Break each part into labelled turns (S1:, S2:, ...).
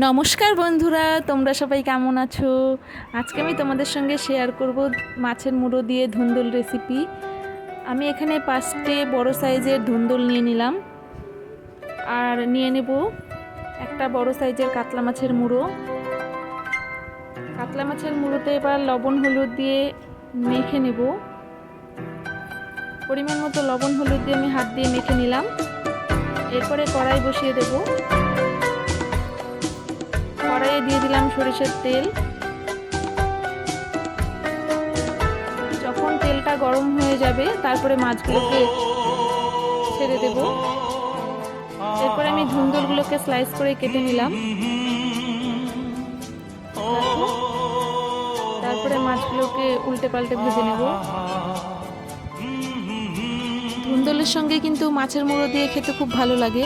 S1: নমস্কার বন্ধুরা, তোমরা সবাই কেমন আছো? আজকে আমি তোমাদের সঙ্গে শেয়ার করব মাছের মুড়ো দিয়ে ধুন্দুল রেসিপি। আমি এখানে 5টে বড় সাইজের ধুন্দুল নিয়ে নিলাম, আর নিয়ে নেব একটা বড় সাইজের কাতলা মাছের মুড়ো। কাতলা মাছের মুড়োতে এবার লবণ হলুদ দিয়ে মেখে নেব। পরিমাণ মতো লবণ হলুদ দিয়ে আমি হাত দিয়ে মেখে নিলাম। এরপরে কড়াই বসিয়ে দেব। কড়াইয়ে দিয়ে দিলাম সরিষার তেল। যখন তেলটা গরম হয়ে যাবে তারপরে মাছগুলোকে ছেড়ে দেব। এরপরে আমি ধুন্দুলগুলোকে স্লাইস করে কেটে নিলাম। তারপরে মাছগুলোকে উল্টে পাল্টে ভেজে নেব। ধুন্দুলের সঙ্গে কিন্তু মাছের মুড়ো দিয়ে খেতে খুব ভালো লাগে।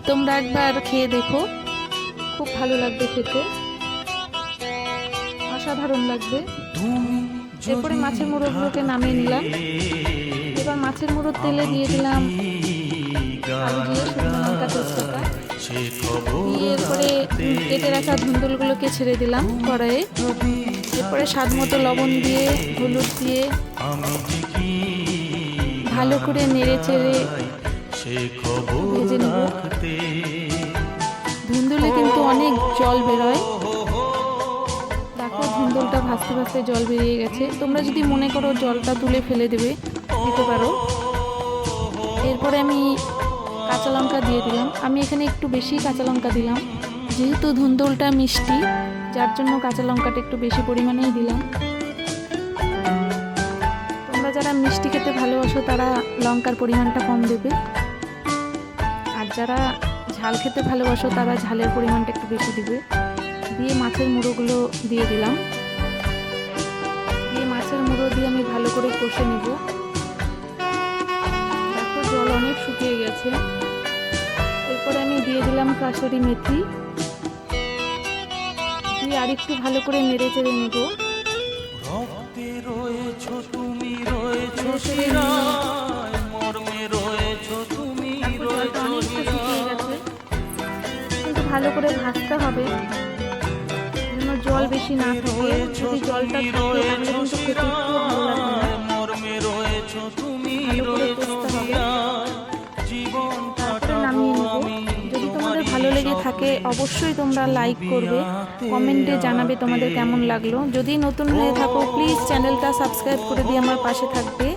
S1: তোমরা একবার খেয়ে দেখো, খুব ভালো লাগবে খেতে, অসাধারণ লাগবে। এরপরে মাছের মুড়োগুলোকে নামিয়ে নিলাম। এবার মাছের মুড়োর তেলে দিয়ে দিলাম আলু দিয়ে শুকনো লঙ্কা তেজপাতা দিয়ে, এরপরে কেটে রাখা ধুন্দুলগুলোকে ছেড়ে দিলাম কড়াইয়ে। এরপরে স্বাদ মতো লবণ দিয়ে হলুদ দিয়ে ভালো করে নেড়ে চেড়ে ভেজে নেব। ধুন্দুলে কিন্তু অনেক জল বেরোয়। দেখো, ধুন্দুলটা ভাজতে ভাজতে জল বেরিয়ে গেছে। তোমরা যদি মনে করো জলটা তুলে ফেলে দিতে পারো। এরপরে আমি কাঁচা লঙ্কা দিয়ে দিলাম। আমি এখানে একটু বেশি কাঁচা লঙ্কা দিলাম, যেহেতু ধুন্দুলটা মিষ্টি, যার জন্য কাঁচা লঙ্কাটা একটু বেশি পরিমাণেই দিলাম। তোমরা যারা মিষ্টি খেতে ভালোবাসো তারা লঙ্কার পরিমাণটা কম দেবে, আর যারা ঝাল খেতে ভালোবাসো তারা ঝালের পরিমাণটা একটু বেশি দিবে। দিয়ে মাছের মুড়োগুলো দিয়ে দিলাম। দিয়ে মাছের মুড়ো দিয়ে আমি ভালো করে কষে নেব। দেখো, জল অনেক শুকিয়ে গেছে। এরপরে আমি দিয়ে দিলাম কাসুরি মেথি, দিয়ে আর একটু ভালো করে নেড়ে চেড়ে নেব। কিন্তু ভালো করে ভাজতে হবে যেন জল বেশি না থাকে। যদি জলটা থাকে তাহলে কিন্তু খেতে একটু ভালো লাগবে না। ভালো করে কষতে হবে, তারপরে নামিয়ে নেব। যদি তোমাদের ভালো লেগে থাকে অবশ্যই তোমরা লাইক করবে, কমেন্টে জানাবে তোমাদের কেমন লাগলো। যদি নতুন হয়ে থাকো প্লিজ চ্যানেলটা সাবস্ক্রাইব করে দিয়ে আমার পাশে থাকবে।